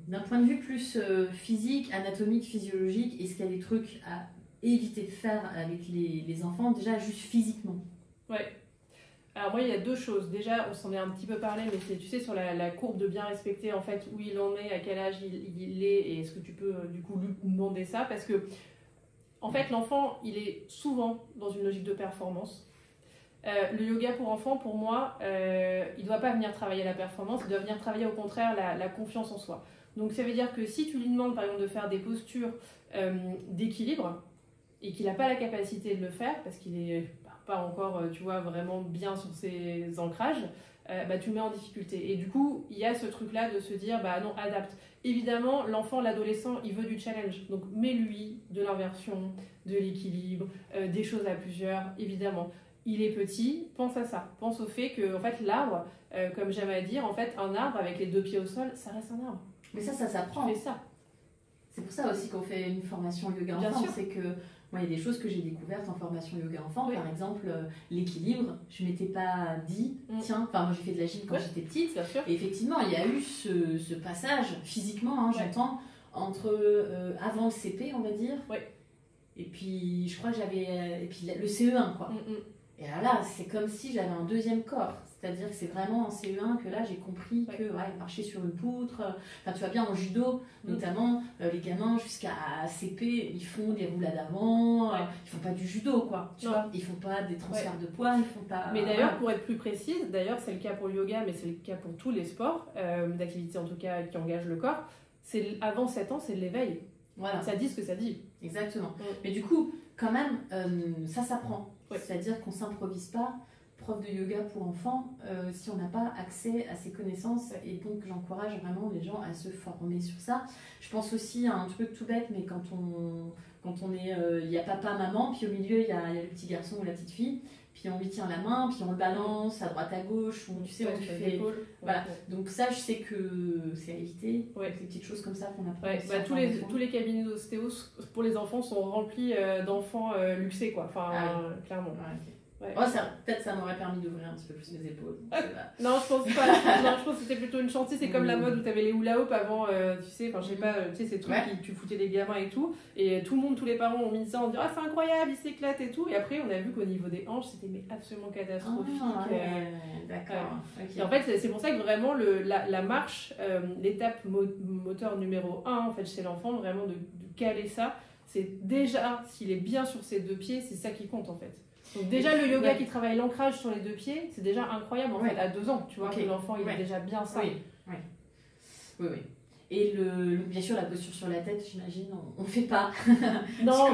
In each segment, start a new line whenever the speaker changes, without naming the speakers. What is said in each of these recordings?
d'un point de vue plus physique, anatomique, physiologique, est-ce qu'il y a des trucs à éviter de faire avec les enfants, déjà juste physiquement?
Ouais. Alors moi, il y a deux choses. Déjà, on s'en est un petit peu parlé, mais c'est, tu sais, sur la courbe de bien respecter, en fait, où il en est, à quel âge il est, et est-ce que tu peux, du coup, lui demander ça? Parce que, en fait, l'enfant, il est souvent dans une logique de performance. Le yoga pour enfants, pour moi, il ne doit pas venir travailler la performance, il doit venir travailler, au contraire, la confiance en soi. Donc, ça veut dire que si tu lui demandes, par exemple, de faire des postures d'équilibre, et qu'il n'a pas la capacité de le faire, parce qu'il est pas encore, tu vois, vraiment bien sur ses ancrages, bah, tu le mets en difficulté. Et du coup, il y a ce truc-là de se dire, bah non, adapte. Évidemment, l'enfant, l'adolescent, il veut du challenge. Donc, mets-lui de l'inversion, de l'équilibre, des choses à plusieurs, évidemment. Il est petit, pense à ça. Pense au fait que, en fait, l'arbre, comme j'aime à dire, en fait, un arbre avec les deux pieds au sol, ça reste un arbre.
Mais ça s'apprend.
Tu fais ça.
C'est pour ça aussi qu'on fait une formation yoga
Bien
enfant.
sûr.
C'est que moi, il y a des choses que j'ai découvertes en formation yoga enfant.
Oui.
Par exemple, l'équilibre. Je ne m'étais pas dit, tiens, enfin, moi j'ai fait de la gym quand j'étais petite.
Bien sûr.
Et effectivement, il y a eu ce passage, physiquement, hein, j'entends, entre avant le CP, on va dire.
Ouais.
Et puis, je crois que j'avais. Et puis le CE1, quoi. Et là, c'est comme si j'avais un deuxième corps. C'est-à-dire que c'est vraiment en CE1 que là, j'ai compris que marcher sur une poutre, enfin, tu vois bien en judo, notamment, les gamins jusqu'à CP, ils font des roulades avant, ils font pas du judo, quoi. Tu vois, ils font pas des transferts de poids, ils font pas...
Mais d'ailleurs, pour être plus précise, d'ailleurs, c'est le cas pour le yoga, mais c'est le cas pour tous les sports, d'activité en tout cas qui engagent le corps, c'est avant 7 ans, c'est de l'éveil.
Voilà.
Ça dit ce que ça dit.
Exactement. Mais du coup, quand même, ça s'apprend. C'est-à-dire qu'on s'improvise pas prof de yoga pour enfants si on n'a pas accès à ces connaissances, et donc j'encourage vraiment les gens à se former sur ça. Je pense aussi à un truc tout bête, mais quand on est, il y a papa, maman, puis au milieu il y a le petit garçon ou la petite fille, puis on lui tient la main, puis on le balance à droite à gauche, ou tu sais, on lui fait... Voilà, donc ça je sais que c'est à éviter, ces petites choses comme ça qu'on apprend.
Bah, tous les cabinets d'ostéo pour les enfants sont remplis d'enfants luxés, quoi, enfin, clairement.
Oh, peut-être ça m'aurait permis d'ouvrir un petit peu plus mes épaules.
Non, je pense pas. Non, je pense que c'était plutôt une chance. C'est comme la mode où tu avais les hula hoop avant, tu sais, enfin, je sais pas, tu sais, ces trucs qui tu foutais des gamins et tout. Et tout le monde, tous les parents ont mis ça en disant ah, c'est incroyable, ils s'éclatent et tout. Et après, on a vu qu'au niveau des hanches, c'était absolument catastrophique.
D'accord.
Et en fait, c'est pour ça que vraiment, la marche, l'étape moteur numéro 1, en fait, chez l'enfant, vraiment de caler ça, c'est déjà, s'il est bien sur ses deux pieds, c'est ça qui compte en fait. Donc déjà le yoga qui travaille l'ancrage sur les deux pieds, c'est déjà incroyable en fait à 2 ans, tu vois, que l'enfant il est déjà bien ça.
Oui. Et bien sûr la posture sur la tête, j'imagine, on fait pas.
Non,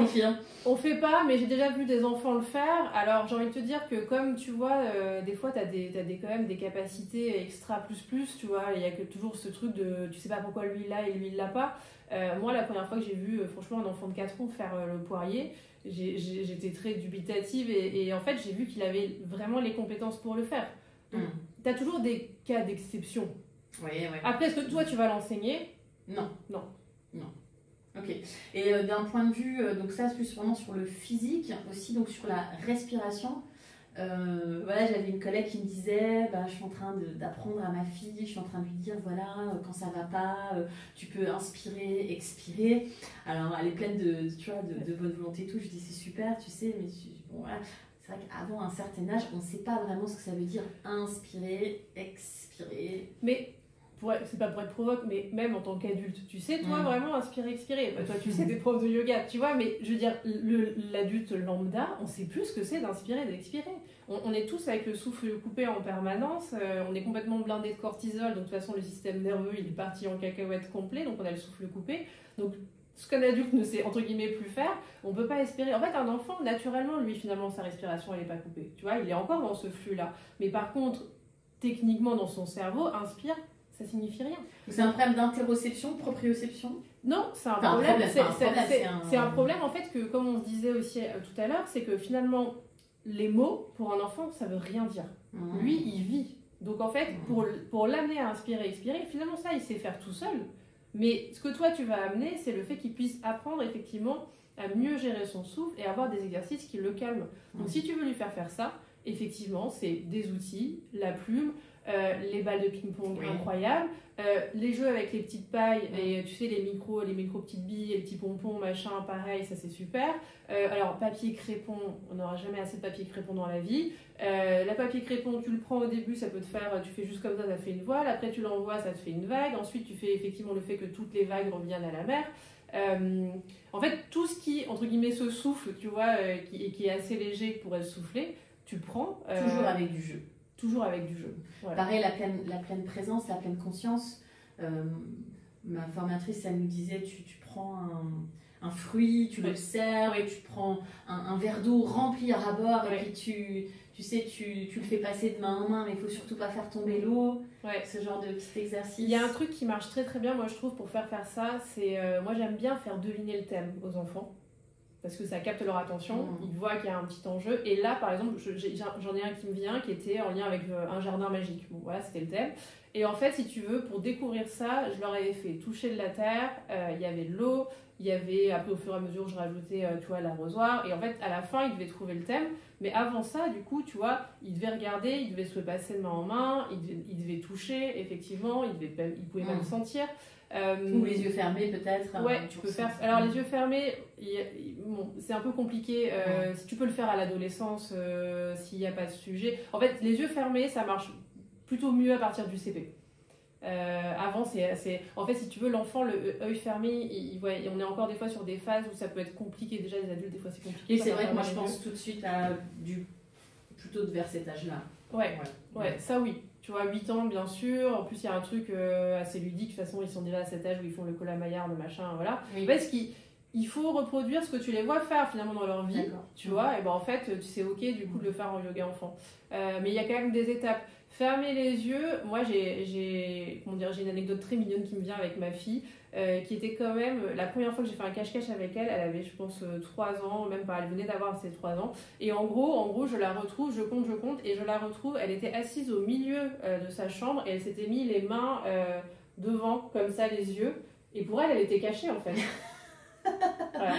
on fait pas, mais j'ai déjà vu des enfants le faire. Alors j'ai envie de te dire que comme tu vois, des fois t'as quand même des capacités extra plus, tu vois, il y a que toujours ce truc de tu sais pas pourquoi lui il l'a et lui il l'a pas. Moi la première fois que j'ai vu franchement un enfant de 4 ans faire le poirier, j'étais très dubitative et en fait j'ai vu qu'il avait vraiment les compétences pour le faire. Donc t'as toujours des cas d'exception. Après, est-ce que toi tu vas l'enseigner?
Non. Ok. Et d'un point de vue, donc ça c'est plus vraiment sur le physique, aussi donc sur la respiration. Voilà, j'avais une collègue qui me disait je suis en train d'apprendre à ma fille, je suis en train de lui dire voilà, quand ça va pas, tu peux inspirer, expirer. Alors elle est pleine tu vois, de bonne volonté et tout. Je dis c'est super, tu sais, mais bon, voilà. C'est vrai qu'avant un certain âge, on ne sait pas vraiment ce que ça veut dire inspirer, expirer.
Mais c'est pas pour être provoque, mais même en tant qu'adulte, tu sais, toi, vraiment inspirer, expirer. Toi, tu sais, t'es prof de yoga, tu vois, mais je veux dire, l'adulte lambda, on sait plus ce que c'est d'inspirer, d'expirer. On est tous avec le souffle coupé en permanence, on est complètement blindé de cortisol, donc de toute façon, le système nerveux, il est parti en cacahuète complet, donc on a le souffle coupé. Donc, ce qu'un adulte ne sait, entre guillemets, plus faire, on peut pas espérer. En fait, un enfant, naturellement, lui, finalement, sa respiration, elle est pas coupée. Tu vois, il est encore dans ce flux-là. Mais par contre, techniquement, dans son cerveau, inspire, ça signifie rien.
C'est un problème d'interoception, proprioception?
Non, c'est un problème. C'est un problème en fait que, comme on se disait aussi tout à l'heure, c'est que finalement, les mots pour un enfant, ça veut rien dire. Lui, il vit. Donc en fait, pour l'amener à inspirer, expirer, finalement ça, il sait faire tout seul. Mais ce que toi, tu vas amener, c'est le fait qu'il puisse apprendre effectivement à mieux gérer son souffle et avoir des exercices qui le calment. Donc si tu veux lui faire ça, effectivement, c'est des outils, la plume, les balles de ping-pong incroyables, Les jeux avec les petites pailles, et tu sais, les micro petites billes, les petits pompons, machin, pareil, ça c'est super. Alors, papier crépon, on n'aura jamais assez de papier crépon dans la vie. La papier crépon, tu le prends au début, ça peut te faire, tu fais juste comme ça fait une voile. Après, tu l'envoies, ça te fait une vague. Ensuite, tu fais effectivement le fait que toutes les vagues reviennent à la mer. En fait, tout ce qui, entre guillemets, se souffle, tu vois, qui est assez léger pour être soufflé, tu le prends.
Toujours avec du jeu.
Toujours avec du jeu. Voilà.
Pareil, la pleine présence, la pleine conscience. Ma formatrice, elle nous disait, tu prends un fruit, tu l'observes, et tu prends un verre d'eau rempli à ras-bord, et puis tu sais, tu le fais passer de main en main, mais il faut surtout pas faire tomber l'eau. Ce genre de petit exercice.
Il y a un truc qui marche très très bien, moi je trouve, pour faire ça, c'est moi j'aime bien faire deviner le thème aux enfants. Parce que ça capte leur attention, ils voient qu'il y a un petit enjeu. Et là, par exemple, j'en ai un qui me vient qui était en lien avec un jardin magique. Bon, voilà, c'était le thème. Et en fait, si tu veux, pour découvrir ça, je leur avais fait toucher de la terre, il y avait de l'eau, il y avait, après, au fur et à mesure, je rajoutais, tu vois, l'arrosoir. Et en fait, à la fin, ils devaient trouver le thème. Mais avant ça, du coup, tu vois, ils devaient regarder, ils devaient se le passer de main en main, ils devaient toucher, effectivement, ils pouvaient même sentir.
Ou les yeux fermés peut-être.
Ouais, tu peux faire. Alors les yeux fermés, bon, c'est un peu compliqué. Si tu peux le faire à l'adolescence, s'il n'y a pas de sujet. En fait, les yeux fermés, ça marche plutôt mieux à partir du CP. Avant, en fait, si tu veux, l'enfant, le œil fermé, on est encore des fois sur des phases où ça peut être compliqué. Déjà, les adultes, des fois, c'est compliqué.
Et c'est vrai que moi, je pense tout de suite à plutôt vers cet âge-là.
Ouais, ça oui. Tu vois, 8 ans, bien sûr. En plus, il y a un truc assez ludique. De toute façon, ils sont déjà à cet âge où ils font le colamaillard, le machin, voilà.
Oui.
Parce qu'il faut reproduire ce que tu les vois faire, finalement, dans leur vie. Tu vois, et ben en fait, tu sais, ok, du coup, de le faire en yoga enfant. Mais il y a quand même des étapes. Fermer les yeux, moi, j'ai une anecdote très mignonne qui me vient avec ma fille, qui était quand même, la première fois que j'ai fait un cache-cache avec elle, elle avait, je pense, 3 ans, même pas, elle venait d'avoir ses 3 ans. Et en gros, je la retrouve, je compte, et je la retrouve, elle était assise au milieu de sa chambre, et elle s'était mis les mains devant, comme ça, les yeux. Et pour elle, elle était cachée, en fait. Voilà.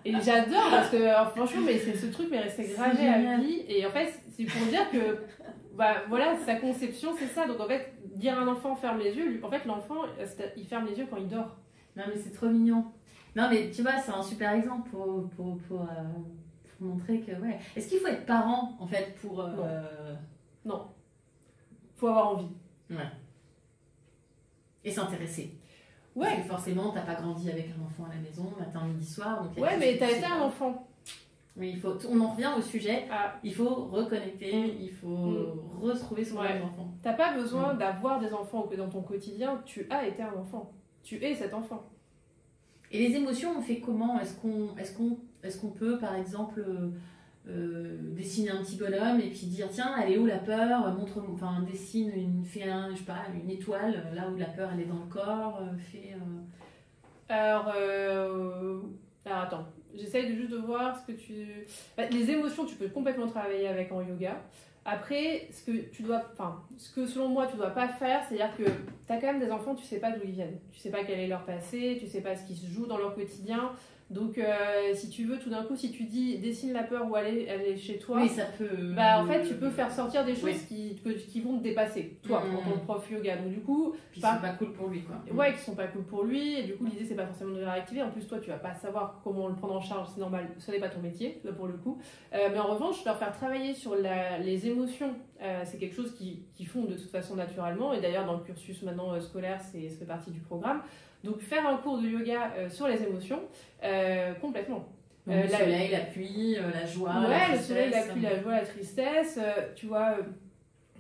Et j'adore, parce que, franchement, mais ce truc m'est resté gravé à vie. Et en fait, c'est pour dire que, voilà, sa conception, c'est ça. Donc, en fait, dire à un enfant ferme les yeux, en fait, l'enfant, il ferme les yeux quand il dort.
Non, mais c'est trop mignon. Non, mais tu vois, c'est un super exemple pour montrer que, ouais. Est-ce qu'il faut être parent, en fait, pour...
Non. Faut avoir envie.
Ouais. Et s'intéresser.
Ouais.
Parce que forcément, t'as pas grandi avec un enfant à la maison, matin, midi, soir. Donc
ouais, mais t'as été un enfant.
Oui, on en revient au sujet. Il faut reconnecter, il faut retrouver son enfant.
T'as pas besoin d'avoir des enfants dans ton quotidien, tu as été un enfant. Tu es cet enfant.
Et les émotions, on fait comment ? Est-ce qu'on peut, par exemple, dessiner un petit bonhomme et puis dire tiens, elle est où la peur ? Dessine une étoile là où la peur elle est dans le corps.
Alors attends. J'essaye juste de voir ce que les émotions, tu peux complètement travailler avec en yoga. Après, ce que selon moi, tu dois pas faire, c'est-à-dire que tu as quand même des enfants, tu sais pas d'où ils viennent. Tu sais pas quel est leur passé, tu sais pas ce qui se joue dans leur quotidien. Donc, si tu veux, tout d'un coup, si tu dis dessine la peur ou elle est chez toi,
oui, ça peut.
En fait, tu peux faire sortir des choses qui vont te dépasser, toi, en tant que prof yoga. Donc, du coup,
qui sont pas cool pour lui, quoi.
Ouais, qui sont pas cool pour lui. Et du coup, l'idée, c'est pas forcément de les réactiver. En plus, toi, tu vas pas savoir comment le prendre en charge, c'est normal. Ce n'est pas ton métier, pour le coup. Mais en revanche, leur faire travailler sur les émotions, c'est quelque chose qu'ils font de toute façon naturellement. Et d'ailleurs, dans le cursus maintenant scolaire, ça fait partie du programme. Donc faire un cours de yoga sur les émotions, complètement.
Le soleil, la pluie, la joie,
la tristesse.
Le soleil,
la pluie, la joie, la tristesse. Tu vois,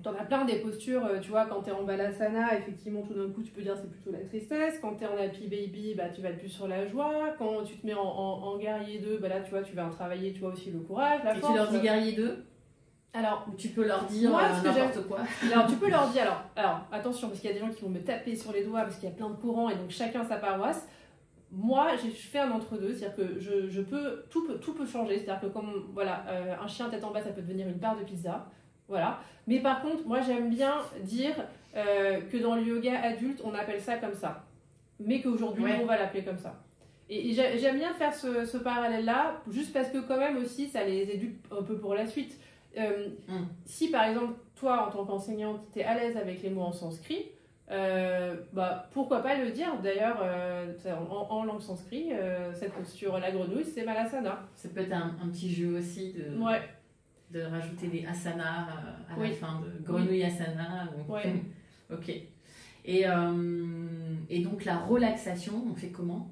t'en as plein des postures. Tu vois, quand t'es en balasana, effectivement, tout d'un coup, tu peux dire c'est plutôt la tristesse. Quand t'es en happy baby, tu vas être plus sur la joie. Quand tu te mets en guerrier 2, là, tu vois, tu vas travailler, tu vois, aussi le courage, la force.
Tu leur dis guerrier 2 ?
Alors,
tu peux leur dire n'importe quoi.
Alors, tu peux leur dire, alors attention, parce qu'il y a des gens qui vont me taper sur les doigts, parce qu'il y a plein de courants, et donc chacun sa paroisse. Moi, je fais un entre-deux, c'est-à-dire que tout peut changer. C'est-à-dire que comme, un chien tête en bas, ça peut devenir une part de pizza. Voilà. Mais par contre, moi, j'aime bien dire que dans le yoga adulte, on appelle ça comme ça. Mais qu'aujourd'hui, on va l'appeler comme ça. Et j'aime bien faire ce parallèle-là, juste parce que quand même aussi, ça les éduque un peu pour la suite. Si par exemple toi en tant qu'enseignante t'es à l'aise avec les mots en sanskrit, Pourquoi pas le dire. D'ailleurs, en langue sanskrit, cette posture, la grenouille, c'est Malasana.
Ça peut être un petit jeu aussi de rajouter des asanas à la fin, de grenouille asana.
Ouais.
Ok. Et donc la relaxation, on fait comment?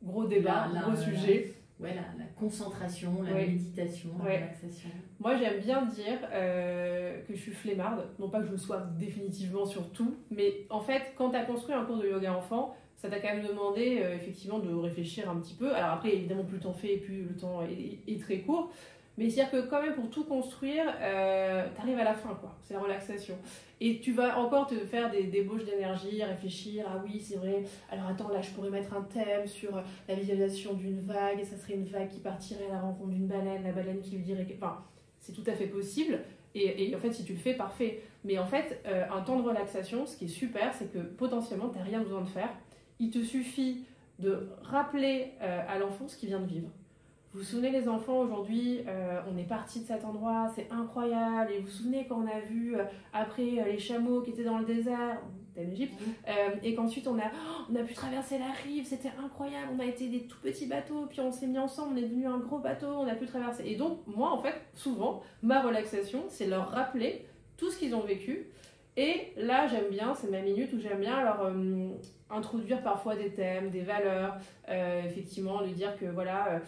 Gros débat, gros sujet.
La concentration, la méditation, la relaxation.
Moi, j'aime bien dire que je suis flemmarde. Non pas que je le sois définitivement sur tout, mais en fait, quand tu as construit un cours de yoga enfant, ça t'a quand même demandé effectivement de réfléchir un petit peu. Alors après, évidemment, plus le temps fait, plus le temps est très court. Mais c'est-à-dire que quand même, pour tout construire, t'arrives à la fin, quoi. C'est la relaxation. Et tu vas encore te faire des débauches d'énergie, réfléchir, ah oui, c'est vrai, alors attends, là, je pourrais mettre un thème sur la visualisation d'une vague, et ça serait une vague qui partirait à la rencontre d'une baleine, la baleine qui lui dirait... Enfin, c'est tout à fait possible. Et en fait, si tu le fais, parfait. Mais en fait, un temps de relaxation, ce qui est super, c'est que potentiellement, t'as rien besoin de faire. Il te suffit de rappeler à l'enfant ce qu'il vient de vivre. Vous vous souvenez les enfants, aujourd'hui, on est parti de cet endroit, c'est incroyable. Et vous vous souvenez quand on a vu après les chameaux qui étaient dans le désert, c'était en Égypte, et qu'ensuite on a pu traverser la rive, c'était incroyable. On a été des tout petits bateaux, puis on s'est mis ensemble, on est devenu un gros bateau, on a pu traverser. Et donc moi, en fait, souvent, ma relaxation, c'est leur rappeler tout ce qu'ils ont vécu. Et là, j'aime bien, c'est ma minute où j'aime bien leur introduire parfois des thèmes, des valeurs, effectivement, lui dire que voilà,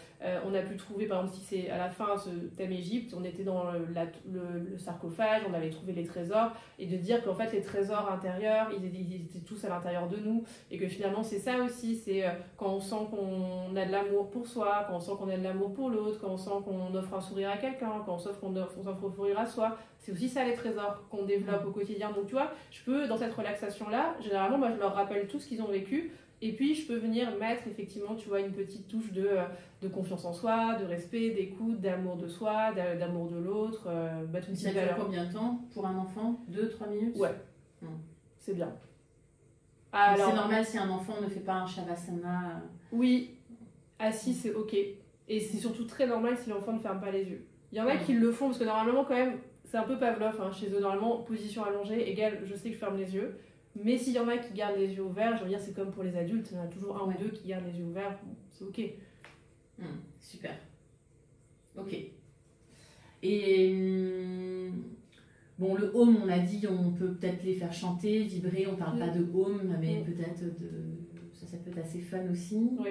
on a pu trouver, par exemple, si c'est à la fin ce thème Égypte, on était dans le sarcophage, on avait trouvé les trésors, et de dire qu'en fait les trésors intérieurs, ils étaient tous à l'intérieur de nous, et que finalement c'est ça aussi, c'est quand on sent qu'on a de l'amour pour soi, quand on sent qu'on a de l'amour pour l'autre, quand on sent qu'on offre un sourire à quelqu'un, quand on s'offre un sourire à soi, c'est aussi ça les trésors qu'on développe au quotidien. Donc tu vois, je peux, dans cette relaxation-là, généralement, moi je leur rappelle tout ce qu'ils ont vécu, et puis je peux venir mettre effectivement, tu vois, une petite touche de confiance en soi, de respect, d'écoute, d'amour de soi, d'amour de l'autre.
Ça dure combien de temps pour un enfant? 2-3 minutes?
Ouais, c'est bien.
Alors, c'est normal si un enfant ne fait pas un shavasana?
Oui, assis c'est ok. Et c'est surtout très normal si l'enfant ne ferme pas les yeux. Il y en a qui le font, parce que normalement quand même, c'est un peu Pavlov, hein, chez eux, normalement, position allongée égale je sais que je ferme les yeux. Mais s'il y en a qui gardent les yeux ouverts, je veux dire, c'est comme pour les adultes, il y en a toujours un ou deux qui gardent les yeux ouverts, bon, c'est ok.
Super. Ok. Et bon, le home, on l'a dit, on peut peut-être les faire chanter, vibrer, on parle pas de home, mais peut-être ça peut être assez fun aussi.
Oui.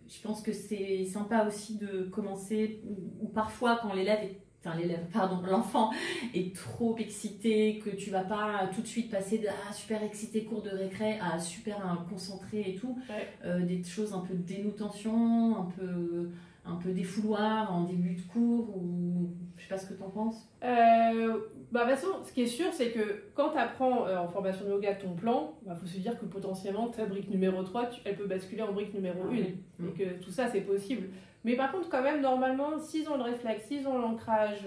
Je pense que c'est sympa aussi de commencer, ou parfois quand l'enfant est trop excité, que tu vas pas tout de suite passer de super excité cours de récré à super concentré et tout, des choses un peu de dénoutation, un peu défouloir en début de cours, ou je sais pas ce que t'en penses.
De toute façon, ce qui est sûr, c'est que quand tu apprends en formation de yoga ton plan, faut se dire que potentiellement ta brique numéro 3, elle peut basculer en brique numéro 1, et que tout ça c'est possible. Mais par contre, quand même, normalement, s'ils ont le réflexe, s'ils ont l'ancrage,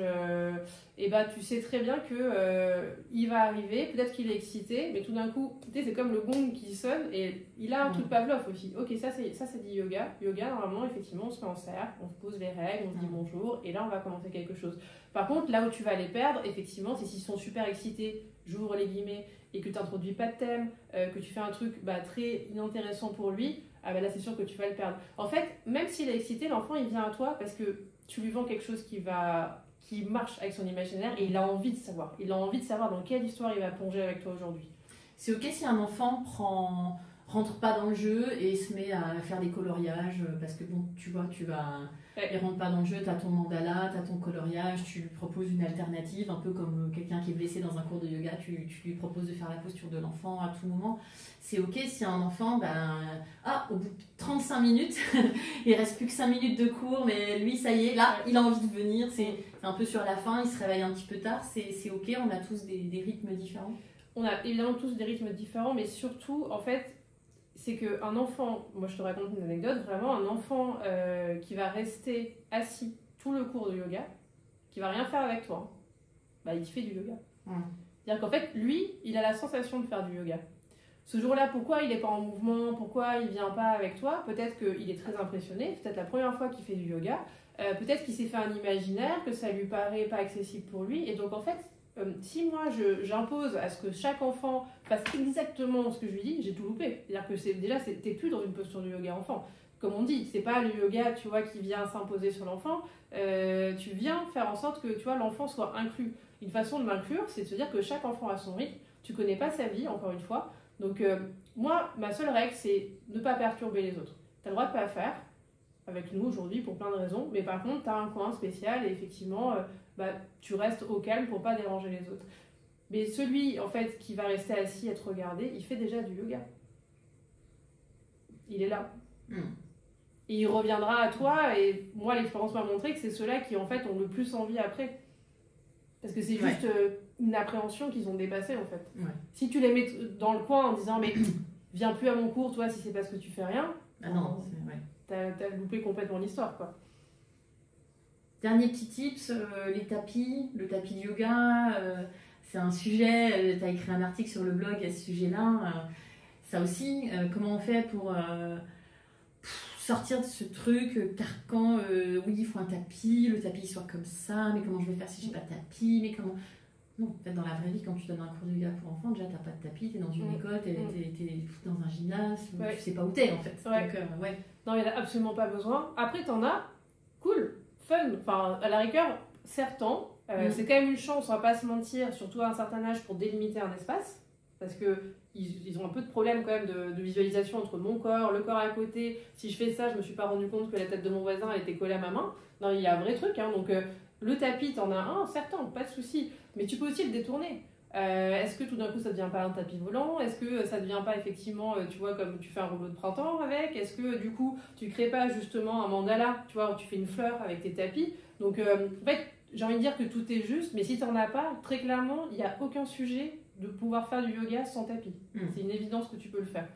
tu sais très bien qu'il va arriver, peut-être qu'il est excité, mais tout d'un coup, c'est comme le gong qui sonne, et il a un truc Pavlov aussi. Ok, ça c'est du yoga. Yoga, normalement, effectivement, on se met en cercle, on se pose les règles, on se dit bonjour, et là, on va commencer quelque chose. Par contre, là où tu vas les perdre, effectivement, c'est s'ils sont super excités, j'ouvre les guillemets, et que tu n'introduis pas de thème, que tu fais un truc très inintéressant pour lui, là c'est sûr que tu vas le perdre. En fait, même s'il est excité, l'enfant il vient à toi parce que tu lui vends quelque chose qui marche avec son imaginaire, et il a envie de savoir. Il a envie de savoir dans quelle histoire il va plonger avec toi aujourd'hui.
C'est ok si un enfant rentre pas dans le jeu et se met à faire des coloriages, parce que bon, tu vois, il rentre pas dans le jeu, t'as ton mandala, t'as ton coloriage, tu lui proposes une alternative, un peu comme quelqu'un qui est blessé dans un cours de yoga, tu lui proposes de faire la posture de l'enfant à tout moment. C'est ok si un enfant, au bout de 35 minutes, il reste plus que 5 minutes de cours, mais lui, ça y est, là, il a envie de venir, c'est un peu sur la fin, il se réveille un petit peu tard, c'est ok, on a tous des rythmes différents.
On a évidemment tous des rythmes différents, mais surtout, en fait, c'est qu'un enfant, moi je te raconte une anecdote, vraiment un enfant qui va rester assis tout le cours de yoga, qui va rien faire avec toi, il fait du yoga. C'est-à-dire qu'en fait, lui, il a la sensation de faire du yoga. Ce jour-là, pourquoi il n'est pas en mouvement, pourquoi il ne vient pas avec toi? Peut-être qu'il est très impressionné, c'est peut-être la première fois qu'il fait du yoga, peut-être qu'il s'est fait un imaginaire, que ça lui paraît pas accessible pour lui, et donc en fait, Si moi j'impose à ce que chaque enfant fasse exactement ce que je lui dis, j'ai tout loupé. C'est-à-dire que t'es plus dans une posture de yoga enfant. Comme on dit, c'est pas le yoga, tu vois, qui vient s'imposer sur l'enfant. Tu viens faire en sorte que, tu vois, l'enfant soit inclus. Une façon de m'inclure, c'est de se dire que chaque enfant a son rythme. Tu connais pas sa vie, encore une fois. Donc moi, ma seule règle, c'est ne pas perturber les autres. T'as le droit de pas faire avec nous aujourd'hui pour plein de raisons, mais par contre, t'as un coin spécial et effectivement, tu restes au calme pour pas déranger les autres. Mais celui, en fait, qui va rester assis, être regardé, il fait déjà du yoga. Il est là. Et il reviendra à toi, et moi, l'expérience m'a montré que c'est ceux-là qui, en fait, ont le plus envie après. Parce que c'est juste une appréhension qu'ils ont dépassée, en fait. Ouais. Si tu les mets dans le coin en disant, mais viens plus à mon cours, toi, si c'est parce que tu fais rien, t'as loupé complètement l'histoire, quoi.
Dernier petit tips, les tapis, le tapis de yoga, c'est un sujet, tu as écrit un article sur le blog à ce sujet-là. Ça aussi, comment on fait pour sortir de ce truc carcan, oui, il faut un tapis, le tapis soit comme ça, mais comment je vais faire si j'ai pas de tapis, mais comment... Non, en fait, dans la vraie vie, quand tu donnes un cours de yoga pour enfants, déjà, t'as pas de tapis, t'es dans une école, t'es dans un gymnase, tu sais pas où t'es, en fait.
Ouais. Donc, non, il n'y en a absolument pas besoin. Après, t'en as, cool, fun, enfin, à la rigueur, certains, c'est quand même une chance, on va pas se mentir, surtout à un certain âge, pour délimiter un espace, parce que ils ont un peu de problème quand même de visualisation entre mon corps, le corps à côté. Si je fais ça, je me suis pas rendu compte que la tête de mon voisin elle était collée à ma main. Non, il y a un vrai truc, hein. Donc le tapis, t'en as un, certain, pas de souci. Mais tu peux aussi le détourner. Est-ce que tout d'un coup ça devient pas un tapis volant? Est-ce que ça devient pas effectivement, tu vois, comme tu fais un rouleau de printemps avec? Est-ce que du coup tu crées pas justement un mandala, tu vois, où tu fais une fleur avec tes tapis? Donc en fait, j'ai envie de dire que tout est juste, mais si t'en as pas, très clairement, il n'y a aucun sujet de pouvoir faire du yoga sans tapis. C'est une évidence que tu peux le faire.